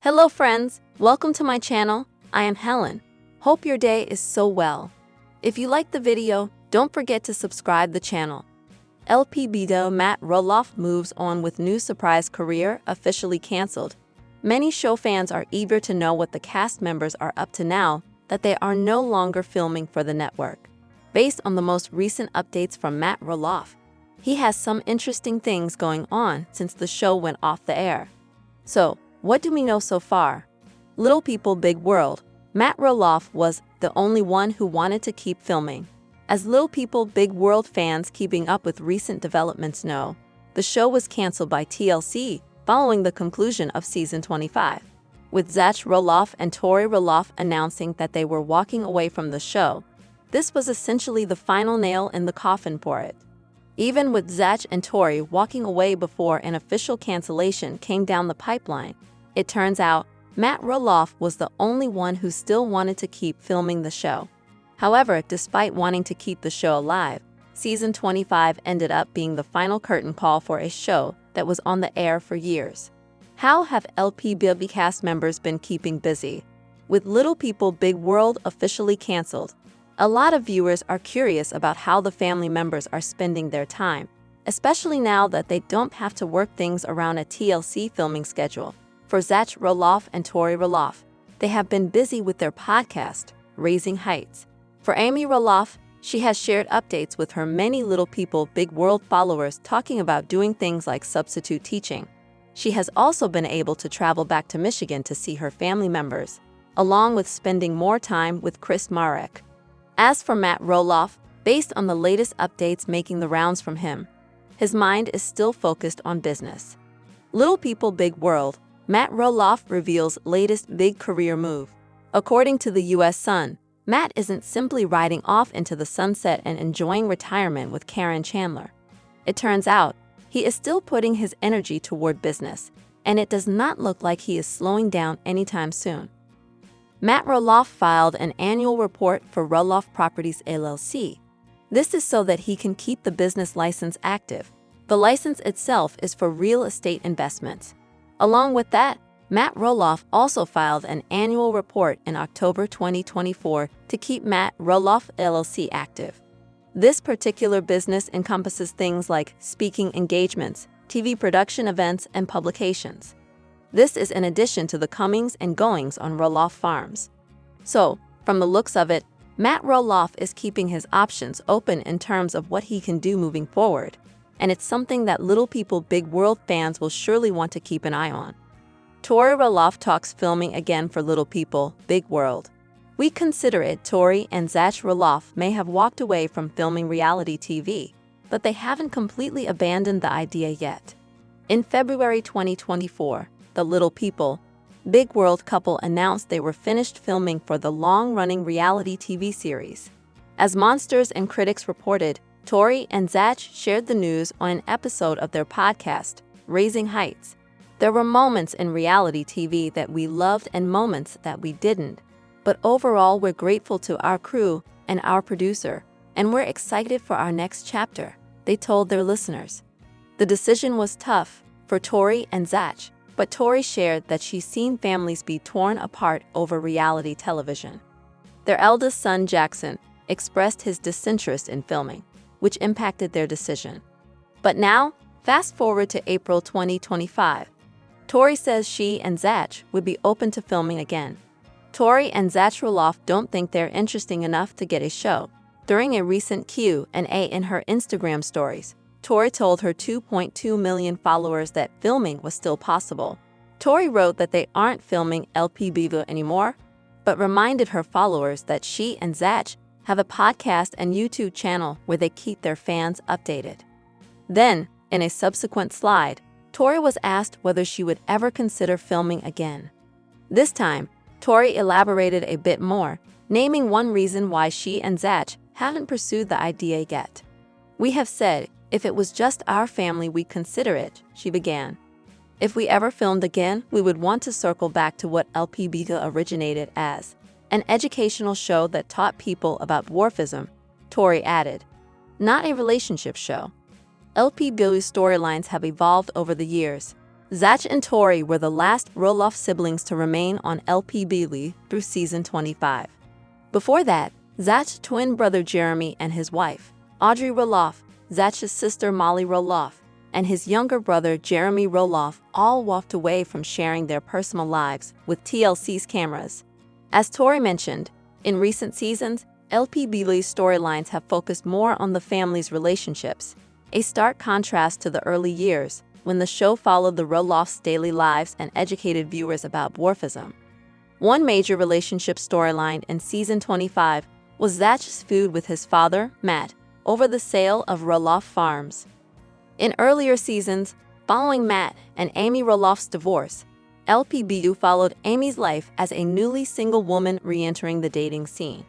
Hello friends, welcome to my channel. I am Helen. Hope your day is so well. If you liked the video, don't forget to subscribe the channel. LPBW Matt Roloff moves on with new surprise career officially canceled. Many show fans are eager to know what the cast members are up to now that they are no longer filming for the network. Based on the most recent updates from Matt Roloff, he has some interesting things going on since the show went off the air. So, what do we know so far? Little People Big World. Matt Roloff was the only one who wanted to keep filming. As Little People Big World fans keeping up with recent developments know, the show was canceled by TLC following the conclusion of season 25, with Zach Roloff and Tori Roloff announcing that they were walking away from the show. This was essentially the final nail in the coffin for it. Even with Zach and Tori walking away before an official cancellation came down the pipeline, it turns out Matt Roloff was the only one who still wanted to keep filming the show. However, despite wanting to keep the show alive, season 25 ended up being the final curtain call for a show that was on the air for years. How have LPBW cast members been keeping busy? With Little People Big World officially canceled, a lot of viewers are curious about how the family members are spending their time, especially now that they don't have to work things around a TLC filming schedule. For Zach Roloff and Tori Roloff, they have been busy with their podcast, Raising Heights. For Amy Roloff, she has shared updates with her many Little People Big World followers talking about doing things like substitute teaching. She has also been able to travel back to Michigan to see her family members, along with spending more time with Chris Marek. As for Matt Roloff, based on the latest updates making the rounds from him, his mind is still focused on business. Little People Big World, Matt Roloff reveals latest big career move. According to the U.S. Sun, Matt isn't simply riding off into the sunset and enjoying retirement with Karen Chandler. It turns out, he is still putting his energy toward business, and it does not look like he is slowing down anytime soon. Matt Roloff filed an annual report for Roloff Properties LLC. This is so that he can keep the business license active. The license itself is for real estate investments. Along with that, Matt Roloff also filed an annual report in October 2024 to keep Matt Roloff LLC active. This particular business encompasses things like speaking engagements, TV production events, and publications. This is in addition to the comings and goings on Roloff Farms. So, from the looks of it, Matt Roloff is keeping his options open in terms of what he can do moving forward, and it's something that Little People Big World fans will surely want to keep an eye on. Tori Roloff talks filming again for Little People Big World. We consider it Tori and Zach Roloff may have walked away from filming reality TV, but they haven't completely abandoned the idea yet. In February 2024, the Little People Big World couple announced they were finished filming for the long-running reality TV series. As Monsters and Critics reported, Tori and Zach shared the news on an episode of their podcast, Raising Heights. There were moments in reality TV that we loved and moments that we didn't. But overall, we're grateful to our crew and our producer, and we're excited for our next chapter, they told their listeners. The decision was tough for Tori and Zach, but Tori shared that she's seen families be torn apart over reality television. Their eldest son, Jackson, expressed his disinterest in filming, which impacted their decision. But now, fast forward to April 2025. Tori says she and Zach would be open to filming again. Tori and Zach Roloff don't think they're interesting enough to get a show. During a recent Q&A in her Instagram stories, Tori told her 2.2 million followers that filming was still possible. Tori wrote that they aren't filming LPBW anymore, but reminded her followers that she and Zach have a podcast and YouTube channel where they keep their fans updated. Then, in a subsequent slide, Tori was asked whether she would ever consider filming again. This time, Tori elaborated a bit more, naming one reason why she and Zach haven't pursued the idea yet. "We have said, if it was just our family, we'd consider it," she began. "If we ever filmed again, we would want to circle back to what LPBW originated as, an educational show that taught people about dwarfism," Tori added. "Not a relationship show." LPBW storylines have evolved over the years. Zach and Tori were the last Roloff siblings to remain on LPBW through season 25. Before that, Zach's twin brother Jeremy and his wife, Audrey Roloff, Zach's sister Molly Roloff, and his younger brother Jeremy Roloff all walked away from sharing their personal lives with TLC's cameras. As Tori mentioned, in recent seasons, LPBW's storylines have focused more on the family's relationships, a stark contrast to the early years when the show followed the Roloffs' daily lives and educated viewers about dwarfism. One major relationship storyline in season 25 was Zach's feud with his father, Matt, over the sale of Roloff Farms. In earlier seasons, following Matt and Amy Roloff's divorce, LPBW followed Amy's life as a newly single woman re-entering the dating scene.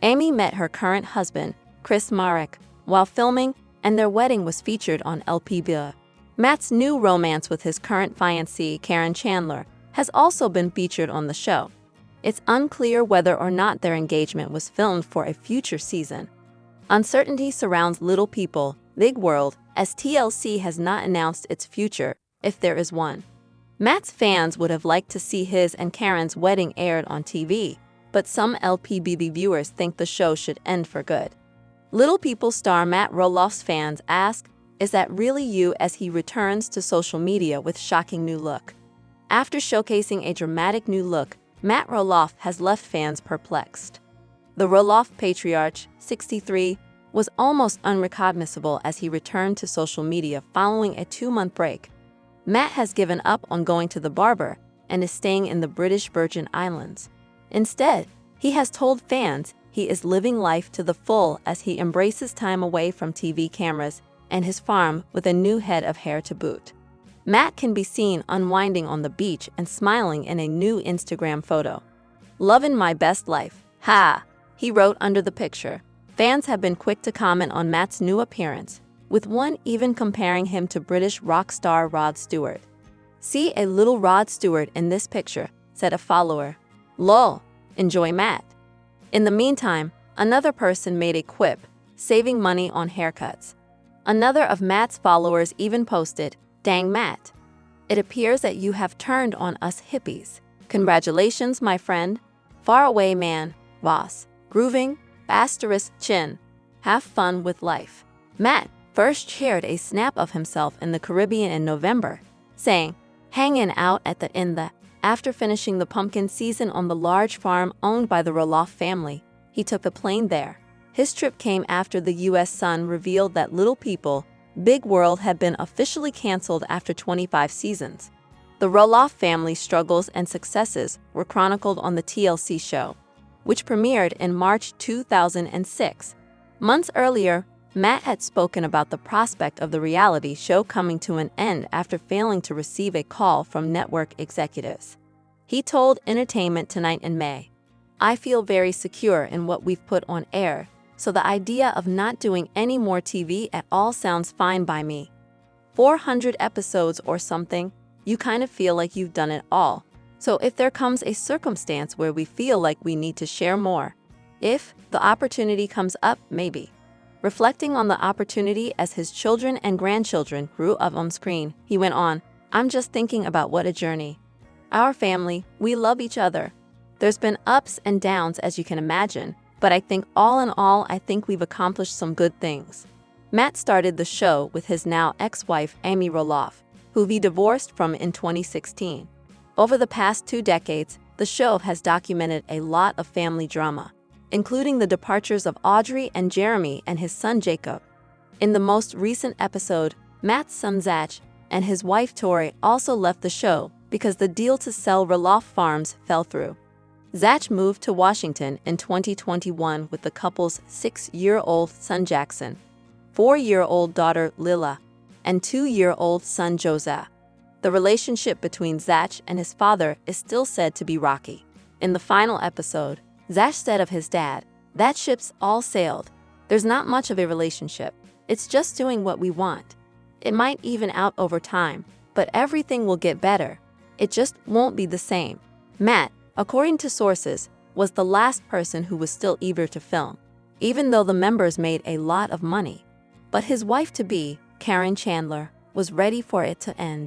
Amy met her current husband, Chris Marek, while filming, and their wedding was featured on LPBW. Matt's new romance with his current fiancée, Karen Chandler, has also been featured on the show. It's unclear whether or not their engagement was filmed for a future season. Uncertainty surrounds Little People, Big World, as TLC has not announced its future, if there is one. Matt's fans would have liked to see his and Karen's wedding aired on TV, but some LPBW viewers think the show should end for good. Little People star Matt Roloff's fans ask, "Is that really you?" as he returns to social media with shocking new look. After showcasing a dramatic new look, Matt Roloff has left fans perplexed. The Roloff patriarch, 63, was almost unrecognizable as he returned to social media following a 2-month break. Matt has given up on going to the barber and is staying in the British Virgin Islands. Instead, he has told fans he is living life to the full as he embraces time away from TV cameras and his farm with a new head of hair to boot. Matt can be seen unwinding on the beach and smiling in a new Instagram photo. "Lovin' my best life, ha!" he wrote under the picture. Fans have been quick to comment on Matt's new appearance, with one even comparing him to British rock star Rod Stewart. "See a little Rod Stewart in this picture," said a follower. "Lol, enjoy Matt." In the meantime, another person made a quip, saving money on haircuts. Another of Matt's followers even posted, "Dang Matt. It appears that you have turned on us hippies. Congratulations, my friend. Far away man, Voss. Grooving, asterisk chin. Have fun with life." Matt first shared a snap of himself in the Caribbean in November, saying, "Hanging out at the inn after finishing the pumpkin season on the large farm owned by the Roloff family, he took a plane there." His trip came after the U.S. Sun revealed that Little People, Big World had been officially canceled after 25 seasons. The Roloff family's struggles and successes were chronicled on the TLC show, which premiered in March 2006. Months earlier, Matt had spoken about the prospect of the reality show coming to an end after failing to receive a call from network executives. He told Entertainment Tonight in May, "I feel very secure in what we've put on air, so the idea of not doing any more TV at all sounds fine by me. 400 episodes or something, you kind of feel like you've done it all. So if there comes a circumstance where we feel like we need to share more, if the opportunity comes up, maybe." Reflecting on the opportunity as his children and grandchildren grew up on screen, he went on, "I'm just thinking about what a journey. Our family, we love each other. There's been ups and downs, as you can imagine, but I think all in all, I think we've accomplished some good things." Matt started the show with his now ex-wife Amy Roloff, who he divorced from in 2016. Over the past 2 decades, the show has documented a lot of family drama, including the departures of Audrey and Jeremy and his son Jacob. In the most recent episode, Matt's son Zach and his wife Tori also left the show because the deal to sell Roloff Farms fell through. Zach moved to Washington in 2021 with the couple's 6-year-old son Jackson, 4-year-old daughter Lila, and 2-year-old son Josiah. The relationship between Zach and his father is still said to be rocky. In the final episode, Zach said of his dad, "That ship's all sailed. There's not much of a relationship. It's just doing what we want. It might even out over time, but everything will get better. It just won't be the same." Matt, according to sources, was the last person who was still eager to film, even though the members made a lot of money. But his wife-to-be, Karen Chandler, was ready for it to end.